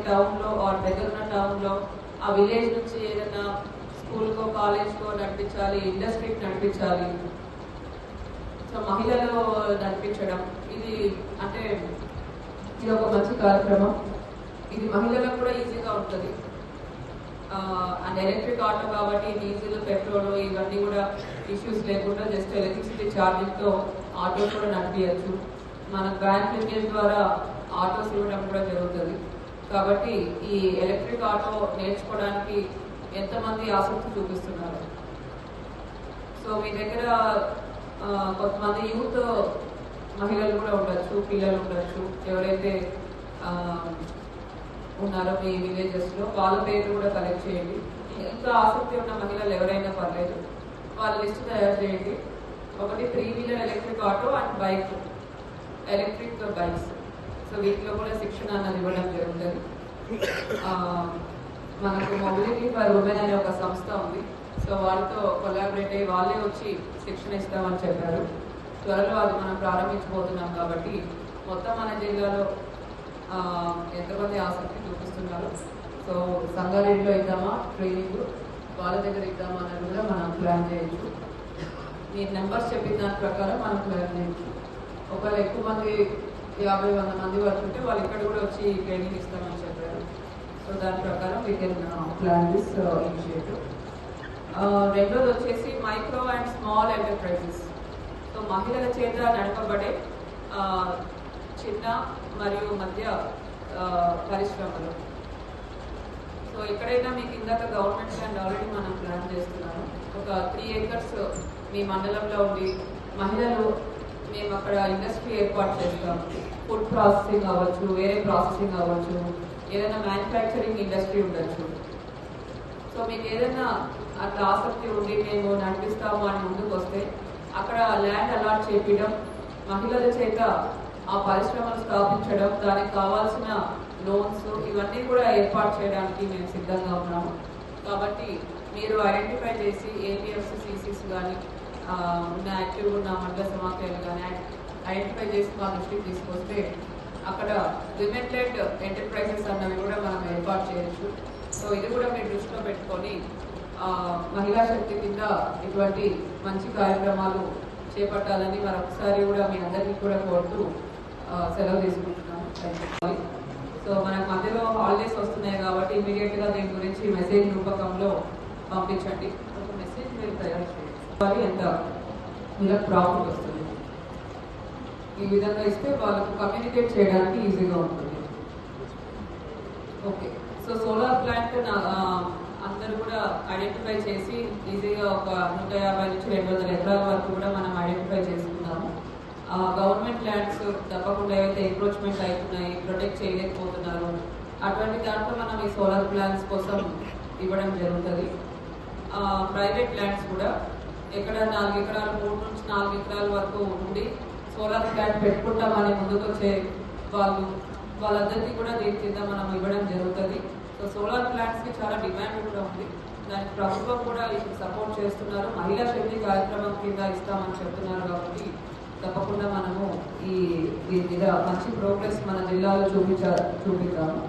టౌన్లో ఆర్ దగ్గరున్న టౌన్లో ఆ విలేజ్ నుంచి ఏదైనా స్కూల్కో కాలేజ్కో నడిపించాలి, ఇండస్ట్రీకి నడిపించాలి. సో మహిళలు నడిపించడం ఇది అంటే ఇది ఒక మంచి కార్యక్రమం. ఇది మహిళలకు కూడా ఈజీగా ఉంటుంది. అండ్ ఎలక్ట్రిక్ ఆటో కాబట్టి డీజిల్, పెట్రోల్ ఇవన్నీ కూడా ఇష్యూస్ లేకుండా జస్ట్ ఎలక్ట్రిసిటీ ఛార్జింగ్తో ఆటో కూడా నడిపించచ్చు. మన బ్యాంక్ లింకేజ్ ద్వారా ఆటోస్ ఇవ్వడం కూడా జరుగుతుంది. కాబట్టి ఈ ఎలక్ట్రిక్ ఆటో నేర్చుకోవడానికి ఎంతమంది ఆసక్తి చూపిస్తున్నారు? సో మీ దగ్గర కొంతమంది యూత్ మహిళలు కూడా ఉండొచ్చు, పిల్లలు ఉండొచ్చు. ఎవరైతే ఉన్నారో మీ విలేజెస్లో వాళ్ళ పేర్లు కూడా కలెక్ట్ చేయండి. ఇంకా ఆసక్తి ఉన్న మహిళలు ఎవరైనా పర్లేదు, వాళ్ళ లిస్ట్ తయారు చేయండి. ఒకటి 3 wheeler electric auto and bike, electric bikes. So వీటిలో కూడా శిక్షణ అన్నది ఇవ్వడం జరుగుతుంది. మనకు మొబిలిటీ ఫర్ ఉమెన్ అనే ఒక సంస్థ ఉంది. సో వాళ్ళతో కొలాబరేట్ అయ్యి వాళ్ళే వచ్చి శిక్షణ ఇస్తామని చెప్పారు. త్వరలో అది మనం ప్రారంభించబోతున్నాం. కాబట్టి మొత్తం మన జిల్లాలో ఎంతమంది ఆసక్తి చూపిస్తున్నారు? సో సంగారెడ్డిలో ఇద్దామా ట్రైనింగ్, వాళ్ళ దగ్గర ఇద్దామా అన్నది కూడా మనం ప్లాన్ చేయొచ్చు. మీరు నెంబర్స్ చెప్పిన దాని ప్రకారం మనం ప్లాన్ చేయొచ్చు. ఒకవేళ ఎక్కువ మంది 50-100 మంది వరకు ఉంటే వాళ్ళు ఇక్కడ కూడా వచ్చి ట్రైనింగ్ ఇస్తామని చెప్పారు. సో దాని ప్రకారం we can plan this initiative. రెండోది వచ్చేసి micro and small enterprises. So మహిళల చేత నడపబడే చిన్న మరియు మధ్య పరిశ్రమలు. సో ఎక్కడైనా మీకు ఇందాక గవర్నమెంట్ ల్యాండ్ ఆల్రెడీ మనం ప్లాన్ చేస్తున్నాము. ఒక 3 acres మీ మండలంలో ఉండి మహిళలు మేము అక్కడ ఇండస్ట్రీ ఏర్పాటు చేస్తాం. ఫుడ్ ప్రాసెసింగ్ అవ్వచ్చు, వేరే ప్రాసెసింగ్ అవ్వచ్చు, ఏదైనా మ్యానుఫ్యాక్చరింగ్ ఇండస్ట్రీ ఉండొచ్చు. సో మీకు ఏదైనా అట్లా ఆసక్తి ఉండి మేము నడిపిస్తాము అని ముందుకు వస్తే అక్కడ ల్యాండ్ అలాట్ చేపించడం, మహిళల చేత ఆ పరిశ్రమను స్థాపించడం, దానికి కావాల్సిన లోన్స్ ఇవన్నీ కూడా ఏర్పాటు చేయడానికి మేము సిద్ధంగా ఉన్నాము. కాబట్టి మీరు ఐడెంటిఫై చేసి ఏపీఎఫ్సి సిసిస్ కానీ ఉన్న యాక్టివ్గా ఉన్న మండల సమాఖ్యలు కానీ ఐడెంటిఫై చేసి మా దృష్టికి తీసుకొస్తే అక్కడ విమెన్ లెడ్ ఎంటర్ప్రైజెస్ అన్నవి కూడా మనం ఏర్పాటు చేయొచ్చు. సో ఇది కూడా మీరు దృష్టిలో పెట్టుకొని మహిళా శక్తి కింద ఇటువంటి మంచి కార్యక్రమాలు చేపట్టాలని మరొకసారి కూడా మీ అందరికీ కూడా కోరుతూ సెలవు తీసుకుంటున్నాను. సో మనకు మధ్యలో హాలిడేస్ వస్తున్నాయి కాబట్టి ఇమీడియట్గా దీని గురించి మెసేజ్ రూపకంలో పంపించండి. ఒక మెసేజ్ మీరు తయారు చేయాలి, ఎంత వీళ్ళకి ప్రాఫిట్ వస్తుంది. ఈ విధంగా ఇస్తే వాళ్ళకు కమ్యూనికేట్ చేయడానికి ఈజీగా ఉంటుంది. ఓకే, సో సోలార్ ప్లాంట్ అందరూ కూడా ఐడెంటిఫై చేసి ఈజీగా ఒక 150 నుంచి 200 ఎకరాల వరకు కూడా మనం ఐడెంటిఫై చేసుకున్నాము. గవర్నమెంట్ ల్యాండ్స్ తప్పకుండా ఏవైతే ఎంక్రోచ్మెంట్ అవుతున్నాయి, ప్రొటెక్ట్ చేయలేకపోతున్నారు, అటువంటి దాంట్లో మనం ఈ సోలార్ ప్లాంట్స్ కోసం ఇవ్వడం జరుగుతుంది. ప్రైవేట్ ల్యాండ్స్ కూడా ఎక్కడ 4 ఎకరాలు 3 నుంచి 4 ఎకరాల వరకు ఉండి సోలార్ ప్లాంట్ పెట్టుకుంటామని ముందుకు వచ్చే వాళ్ళందరికీ కూడా దీని కింద మనం ఇవ్వడం జరుగుతుంది. సో సోలార్ ప్లాంట్స్కి చాలా డిమాండ్ కూడా ఉంది. దానికి ప్రభుత్వం కూడా సపోర్ట్ చేస్తున్నారు. మహిళా శక్తి కార్యక్రమం కింద ఇస్తామని చెప్తున్నారు. కాబట్టి తప్పకుండా మనము దీని మీద మంచి ప్రోగ్రెస్ మన జిల్లాలో చూపిద్దాము.